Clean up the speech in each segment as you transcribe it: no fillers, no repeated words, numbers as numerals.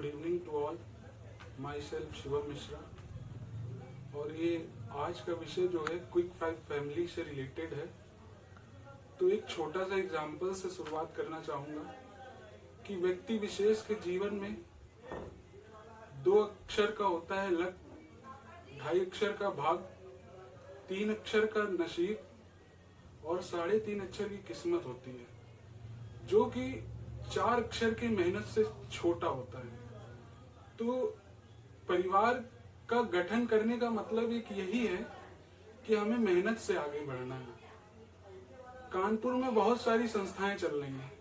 Good evening to all. Myself Shivam Mishra. और ये आज का विषय जो है क्विक 5 फैमिली से रिलेटेड है। तो एक छोटा सा एग्जाम्पल से शुरुआत करना चाहूँगा कि व्यक्ति विशेष के जीवन में 2 अक्षर का होता है लक, 2.5 अक्षर का भाग, 3 अक्षर का नसीब और 3.5 अक्षर की किस्मत होती है, जो कि 4 अक्षर की मेहनत से छोटा होता है। तो परिवार का गठन करने का मतलब एक यही है कि हमें मेहनत से आगे बढ़ना है। कानपुर में बहुत सारी संस्थाएं चल रही हैं,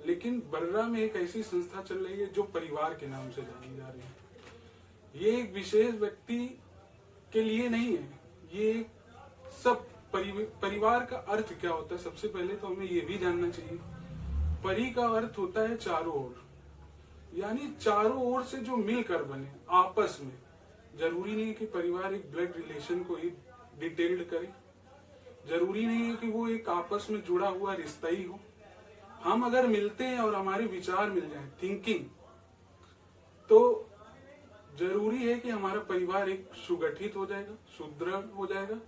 लेकिन बर्रा में एक ऐसी संस्था चल रही है जो परिवार के नाम से जानी जा रही है। ये एक विशेष व्यक्ति के लिए नहीं है, ये सब परिवार का अर्थ क्या होता है। सबसे पहले तो हमें ये भी जानना चाहिए, परि का अर्थ होता है चारों ओर, यानी चारों ओर से जो मिलकर बने आपस में। जरूरी नहीं है कि परिवार एक ब्लड रिलेशन को ही डिटेल्ड करे, जरूरी नहीं है कि वो एक आपस में जुड़ा हुआ रिश्ता ही हो। हम अगर मिलते हैं और हमारे विचार मिल जाए, थिंकिंग, तो जरूरी है कि हमारा परिवार एक सुगठित हो जाएगा, सुदृढ़ हो जाएगा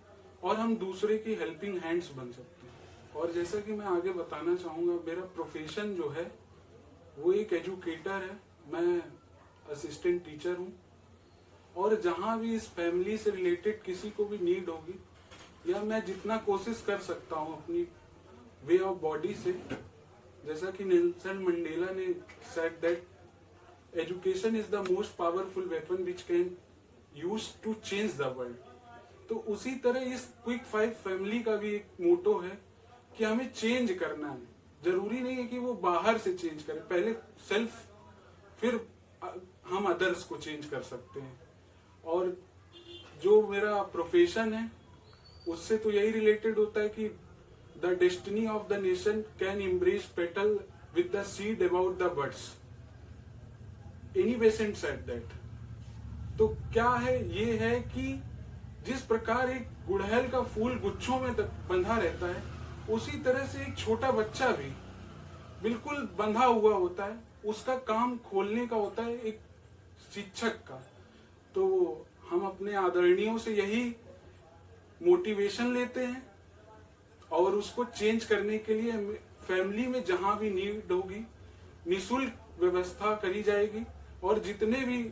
और हम दूसरे की हेल्पिंग हैंड्स बन सकते हैं। और जैसा कि मैं आगे बताना चाहूंगा, मेरा प्रोफेशन जो है वो एक एजुकेटर है। मैं असिस्टेंट टीचर हूँ और जहाँ भी इस फैमिली से रिलेटेड किसी को भी नीड होगी, या मैं जितना कोशिश कर सकता हूँ अपनी वे ऑफ बॉडी से, जैसा कि नेल्सन मंडेला ने said that education is the most powerful weapon which can use to change the world. तो उसी तरह इस क्विक 5 फैमिली का भी एक मोटो है कि हमें चेंज करना है। जरूरी नहीं है कि वो बाहर से चेंज करे, पहले सेल्फ, फिर हम अदर्स को चेंज कर सकते हैं। और जो मेरा प्रोफेशन है उससे तो यही रिलेटेड होता है कि the destiny of the nation can embrace petal with the seed about the birds. Annie Besant said that. तो क्या है, ये है कि जिस प्रकार एक गुड़हल का फूल गुच्छों में बंधा रहता है, उसी तरह से एक छोटा बच्चा भी बिल्कुल बंधा हुआ होता है। उसका काम खोलने का होता है एक शिक्षक का। तो हम अपने आदरणीयों से यही मोटिवेशन लेते हैं और उसको चेंज करने के लिए फैमिली में जहां भी नीड होगी निःशुल्क व्यवस्था करी जाएगी और जितने भी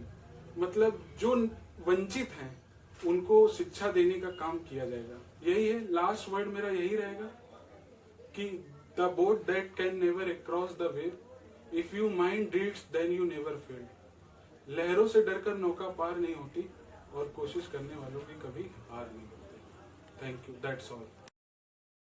जो वंचित हैं उनको शिक्षा देने का काम किया जाएगा। यही है, लास्ट वर्ड मेरा यही रहेगा कि the boat that can never across the wave, if you mind dreads then you never fail. लहरों से डरकर नौका पार नहीं होती और कोशिश करने वालों की कभी हार नहीं होती। Thank you, that's all.